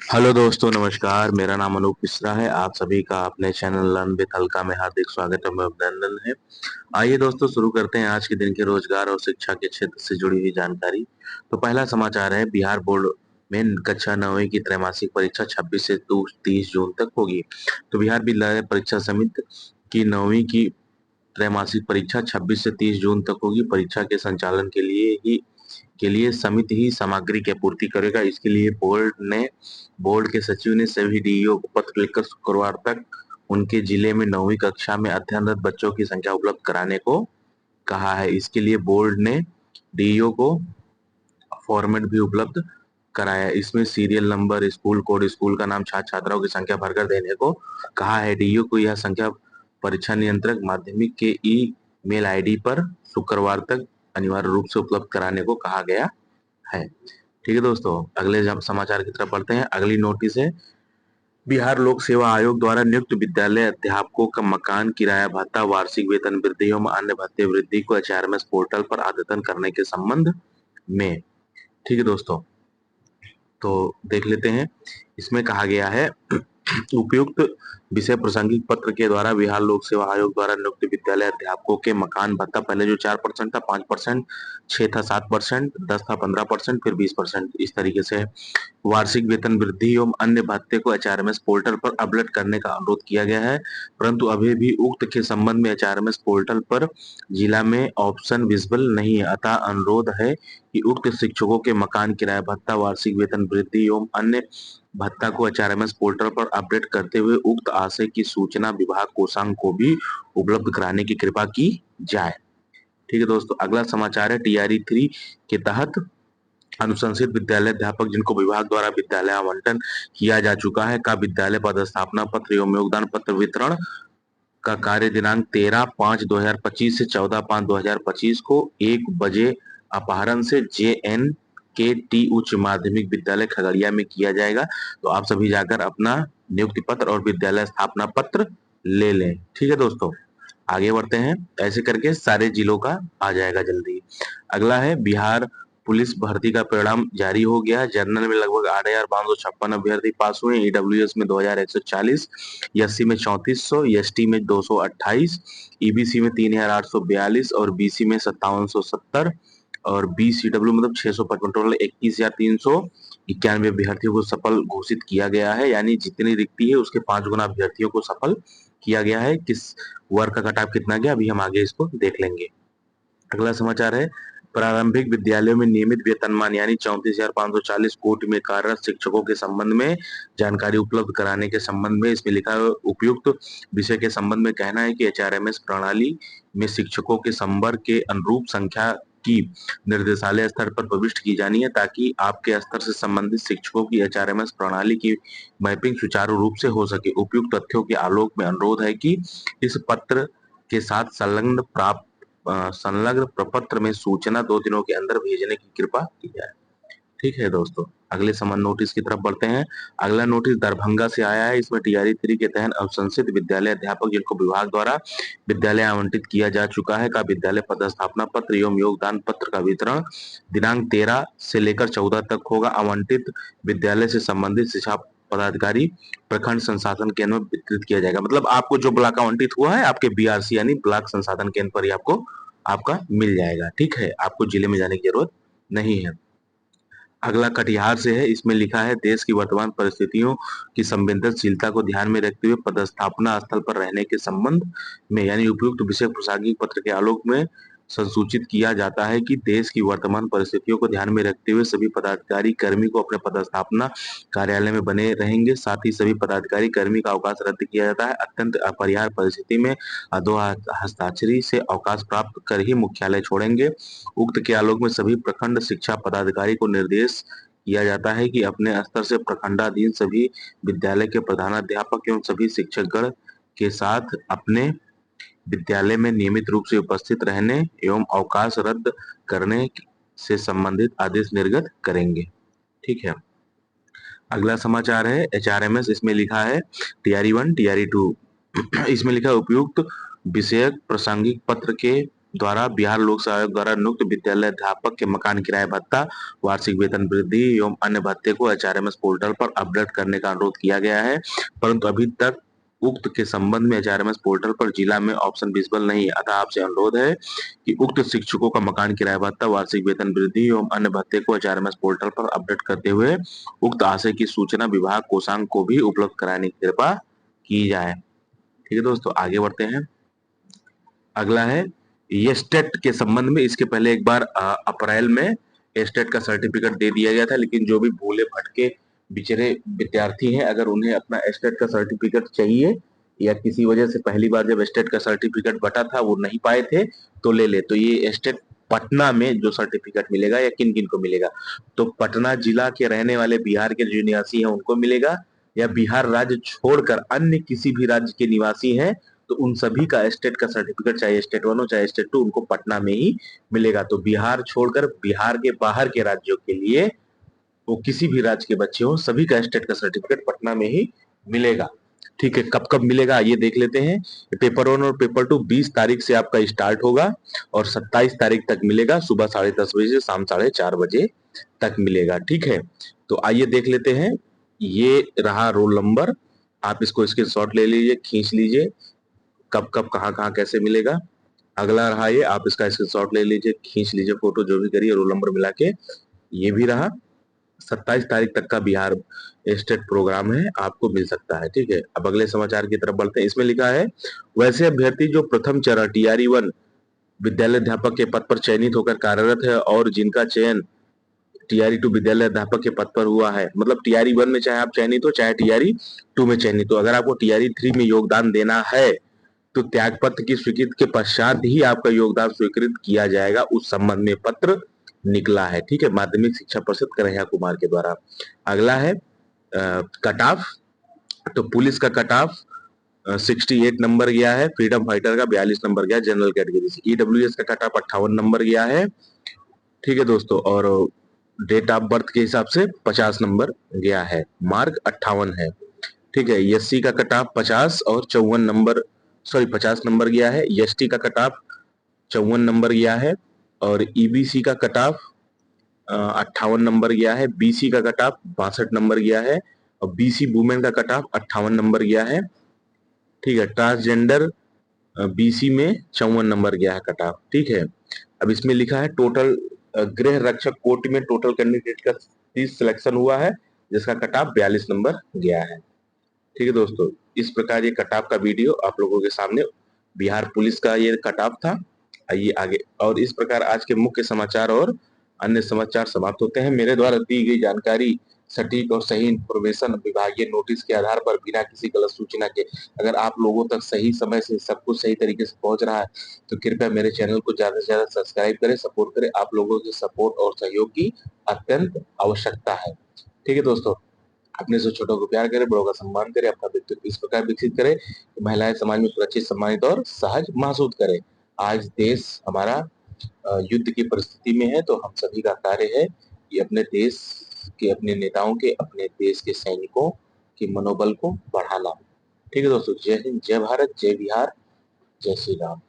Hello दोस्तों, नमस्कार। मेरा नाम अनूप मिश्रा है। आप सभी का अपने चैनल लर्न विद हल्का में हार्दिक स्वागत एवं अभिनंदन है। आइए दोस्तों, शुरू करते हैं आज के दिन के रोजगार और शिक्षा के क्षेत्र से जुड़ी हुई जानकारी। तो पहला समाचार है, बिहार बोर्ड में कक्षा 9वीं की त्रैमासिक परीक्षा 26 से 30 जून तक होगी। तो बिहार विद्यालय परीक्षा समिति की 9वीं की त्रैमासिक परीक्षा 26 से 30 जून तक होगी। परीक्षा के संचालन के लिए समिति ही सामग्री की आपूर्ति करेगा। इसके लिए बोर्ड के सचिव ने सभी डीईओ को पत्र लिखकर शुक्रवार तक उनके जिले में 9वीं कक्षा में अध्ययनरत बच्चों की संख्या उपलब्ध कराने को कहा है। इसके लिए बोर्ड ने डीईओ को फॉर्मेट भी उपलब्ध कराया। इसमें serial number, school code, school का नाम, छात्र छात्राओं की संख्या भरकर देने को कहा है। डीईओ को यह संख्या परीक्षा नियंत्रक माध्यमिक के ई मेल आईडी पर शुक्रवार तक अनिवार्य रूप से उपलब्ध कराने को कहा गया है। ठीक है दोस्तों, अगले समाचार की तरफ बढ़ते हैं। अगली नोटिस है, बिहार लोक सेवा आयोग द्वारा नियुक्त विद्यालय अध्यापकों का मकान किराया भत्ता, वार्षिक वेतन वृद्धि एवं अन्य भत्ते वृद्धि को एचआरएमएस पोर्टल पर आवेदन करने के संबंध में। ठीक है दोस्तों, तो देख लेते हैं। इसमें कहा गया है, उपयुक्त विषय प्रासंगिक पत्र के द्वारा बिहार लोक सेवा आयोग द्वारा नियुक्त विद्यालय अध्यापकों के मकान भत्ता पहले जो 4% था, 5%, 6 था, 7%, 10 था, 15%, फिर 20%, इस तरीके से वार्षिक वेतन वृद्धि एवं अन्य भत्ते को एचआरएमएस पोर्टल पर अपलोड करने का अनुरोध किया गया है। परंतु अभी भी उक्त के संबंध में एचआरएमएस पोर्टल पर जिला में ऑप्शन विजिबल नहीं है। अतः अनुरोध है कि उक्त शिक्षकों के मकान किराया भत्ता, वार्षिक वेतन वृद्धि एवं अन्य भत्ता को एचआरएमएस पोर्टल पर अपडेट करते हुए उक्त आशय की सूचना विभाग कोषांग को भी उपलब्ध कराने की कृपा की जाए। ठीक है दोस्तों, अगला समाचार है, टीआरई 3 के तहत अनुशंसित विद्यालय अध्यापक जिनको विभाग द्वारा विद्यालय आवंटन किया जा चुका है का विद्यालय पदस्थापना पत्र एवं योगदान पत्र वितरण का कार्य दिनांक 13/5/2025 से 14/5/2025 को 1 बजे अपराह्न से JN के टी उच्च माध्यमिक विद्यालय खगड़िया में किया जाएगा। तो आप सभी जाकर अपना नियुक्ति पत्र और विद्यालय स्थापना पत्र ले लें। ठीक है दोस्तों, आगे बढ़ते हैं। ऐसे करके सारे जिलों का आ जाएगा जल्दी। अगला है, बिहार पुलिस भर्ती का परिणाम जारी हो गया। जनरल में लगभग 8,556 अभ्यर्थी पास हुए। ईडब्ल्यूएस में 2,140, एससी में 3,400, एसटी में 228, ईबीसी में 3,842 और बीसी में 5,770 और बीसीडब्ल्यू मतलब 655। टोटल 21,391 अभ्यर्थियों को सफल घोषित किया गया है। यानी जितनी रिक्ति है उसके 5 गुना अभ्यर्थियों को सफल किया गया है। किस वर्ग का कट ऑफ कितना गया, अभी हम आगे इसको देख लेंगे। अगला समाचार है, प्रारंभिक विद्यालयों में नियमित वेतनमान यानी 34,540 कोटि में कार्यरत शिक्षकों के संबंध में जानकारी उपलब्ध कराने के संबंध में इसमें लिखा है, उपयुक्त विषय के संबंध में कहना है कि एचआरएमएस प्रणाली में शिक्षकों के संवर्ग के अनुरूप संख्या की निर्देशालय स्तर पर प्रविष्ट की जानी है ताकि आपके स्तर से संबंधित शिक्षकों की एचआरएमएस प्रणाली की मैपिंग सुचारू रूप से हो सके। उपयुक्त तथ्यों के आलोक में अनुरोध है कि इस पत्र के साथ संलग्न प्रपत्र में सूचना 2 दिनों के अंदर भेजने की कृपा की जाए। ठीक है दोस्तों, अगले समान नोटिस की तरफ बढ़ते हैं। अगला नोटिस दरभंगा से आया है। इसमें टीआरई 3 के तहत अनुशंसित विद्यालय अध्यापक जिनको विभाग द्वारा विद्यालय आवंटित किया जा चुका है का विद्यालय पदस्थापना पत्र एवं योगदान पत्र का वितरण दिनांक 13 से लेकर 14 तक होगा। आवंटित विद्यालय से संबंधित शिक्षा पदाधिकारी प्रखंड संसाधन केंद्र में वितरित किया जाएगा। मतलब आपको जो ब्लॉक आवंटित हुआ है आपके बीआरसी यानी ब्लॉक संसाधन केंद्र पर ही आपको आपका मिल जाएगा। ठीक है, आपको जिले में जाने की जरूरत नहीं है। अगला कटिहार से है। इसमें लिखा है, देश की वर्तमान परिस्थितियों की संवेदनशीलता को ध्यान में रखते हुए पदस्थापना स्थल पर रहने के संबंध में यानी उपयुक्त विषय प्रासंगिक पत्र के आलोक में संसूचित किया जाता है कि देश की वर्तमान परिस्थितियों को ध्यान में रखते हुए सभी पदाधिकारी कर्मी को अपने पदस्थापना कार्यालय में बने रहेंगे। साथ ही सभी पदाधिकारी कर्मी का अवकाश रद्द किया जाता है। अत्यंत अपरिहार्य परिस्थिति में दो हस्ताक्षरी से अवकाश प्राप्त कर ही मुख्यालय छोड़ेंगे। उक्त के आलोक में सभी प्रखंड शिक्षा पदाधिकारी को निर्देश किया जाता है कि अपने स्तर से प्रखंडाधीन सभी विद्यालय के प्रधानाध्यापक एवं सभी शिक्षकगण के साथ अपने विद्यालय में नियमित रूप से उपस्थित रहने एवं अवकाश रद्द करने से संबंधित आदेश निर्गत करेंगे। ठीक है, अगला समाचार है एचआरएमएस। इसमें लिखा है टीआरई 1 टीआरई 2 इसमें लिखा है, उपयुक्त विषयक प्रासंगिक पत्र के द्वारा बिहार लोक सेवा आयोग द्वारा नियुक्त विद्यालय अध्यापक के मकान किराए भत्ता, वार्षिक वेतन वृद्धि एवं अन्य भत्ते को एचआरएमएस पोर्टल पर अपडेट करने का अनुरोध किया गया है, परंतु अभी तक उक्त के संबंध में एचआरएमएस पोर्टल पर जिला में ऑप्शन विजिबल नहीं है। अतः आपसे अनुरोध है कि उक्त शिक्षकों का मकान किराया भत्ता, वार्षिक वेतन वृद्धि एवं अन्य भत्ते को एचआरएमएस पोर्टल पर अपडेट करते हुए उक्त आशय की सूचना विभाग कोषांग को भी उपलब्ध कराने की कृपा की जाए। ठीक है दोस्तों, आगे बढ़ते हैं। अगला है एस्टेट के संबंध में। इसके पहले एक बार अप्रैल में एस्टेट का सर्टिफिकेट दे दिया गया था, लेकिन जो भी भूले भटके बेचारे विद्यार्थी हैं, अगर उन्हें अपना एस्टेट का सर्टिफिकेट चाहिए या किसी वजह से पहली बार जब एस्टेट का सर्टिफिकेट बटा था वो नहीं पाए थे तो ले ले। तो ये एस्टेट पटना में जो सर्टिफिकेट मिलेगा या किन किन को मिलेगा, तो पटना जिला के रहने वाले बिहार के जो निवासी हैं उनको मिलेगा, या बिहार राज्य छोड़कर अन्य किसी भी राज्य के निवासी हैं तो उन सभी का एस्टेट का सर्टिफिकेट, चाहे स्टेट 1 हो चाहे स्टेट 2, उनको पटना में ही मिलेगा। तो बिहार छोड़कर बिहार के बाहर के राज्यों के लिए वो किसी भी राज्य के बच्चे हो, सभी का स्टेट का सर्टिफिकेट पटना में ही मिलेगा। ठीक है, कब कब मिलेगा ये देख लेते हैं। पेपर 1 और पेपर 2 20 तारीख से आपका स्टार्ट होगा और 27 तारीख तक मिलेगा, सुबह 10:30 बजे से शाम 4:30 बजे तक मिलेगा। ठीक है, तो आइए देख लेते हैं। ये रहा रोल नंबर, आप इसको स्क्रीनशॉट ले लीजिए, खींच लीजिए, कब कब कहाँ कहाँ कैसे मिलेगा। अगला रहा ये, आप इसका स्क्रीनशॉट ले लीजिए, खींच लीजिए, फोटो जो भी करिए, रोल नंबर मिला के। ये भी रहा, 27 तारीख तक का बिहार स्टेट प्रोग्राम है, आपको मिल सकता है। ठीक है, अब अगले समाचार की तरफ बढ़ते हैं। इसमें लिखा है, वैसे अभ्यर्थी जो प्रथम चरण टीआरई 1 विद्यालय अध्यापक के पद पर चयनित होकर कार्यरत है और जिनका चयन टीआरई 2 विद्यालय अध्यापक के पद पर हुआ है, मतलब टीआरई 1 में चाहे आप चयनित हो चाहे टीआरई 2 में चयनित हो, अगर आपको टीआरई 3 में योगदान देना है तो त्यागपत्र की स्वीकृति के पश्चात ही आपका योगदान स्वीकृत किया जाएगा। उस संबंध में पत्र निकला है। ठीक है, माध्यमिक शिक्षा परिषद कन्हैया कुमार के द्वारा। अगला है कट ऑफ। तो पुलिस का कट ऑफ 68 नंबर गया है, फ्रीडम फाइटर का 42 नंबर गया जनरल कैटेगरी से, ईडब्ल्यूएस का कट ऑफ 58 नंबर गया है। ठीक है दोस्तों, और डेट ऑफ बर्थ के हिसाब से 50 नंबर गया है, मार्क 58 है। ठीक है, एससी का कट ऑफ 50 और 54 नंबर, सॉरी 50 नंबर गया है, एसटी का कट ऑफ 54 नंबर गया है, और ईबीसी का कट ऑफ 58 नंबर गया है, बीसी का कट ऑफ 62 नंबर गया है, और बीसी वुमेन का कट ऑफ 58 नंबर गया है। ठीक है, ट्रांसजेंडर बीसी में 54 नंबर गया है कट ऑफ। ठीक है, अब इसमें लिखा है टोटल गृह रक्षक कोटि में टोटल कैंडिडेट का 30 सिलेक्शन हुआ है, जिसका कट ऑफ 42 नंबर गया है। ठीक है दोस्तों, इस प्रकार ये कट ऑफ का वीडियो आप लोगों के सामने बिहार पुलिस का ये कट ऑफ था। आइए आगे, और इस प्रकार आज के मुख्य समाचार और अन्य समाचार समाप्त होते हैं। मेरे द्वारा दी गई जानकारी सटीक और सही इंफॉर्मेशन विभागीय नोटिस के आधार पर बिना किसी गलत सूचना के अगर आप लोगों तक सही समय से सब कुछ सही तरीके से पहुंच रहा है तो कृपया मेरे चैनल को ज्यादा से ज्यादा सब्सक्राइब करें, सपोर्ट करें। आप लोगों के सपोर्ट और सहयोग की अत्यंत आवश्यकता है। ठीक है दोस्तों, अपने से छोटों को प्यार करें, बड़ों का सम्मान करें, अपना व्यक्तित्व इस प्रकार विकसित करें कि महिलाएं समाज में सुरक्षित, सम्मानित और सहज महसूस करें। आज देश हमारा युद्ध की परिस्थिति में है, तो हम सभी का कार्य है कि अपने देश के, अपने नेताओं के, अपने देश के सैनिकों के मनोबल को बढ़ाना। ठीक है दोस्तों, जय हिंद, जय भारत, जय बिहार, जय श्री राम।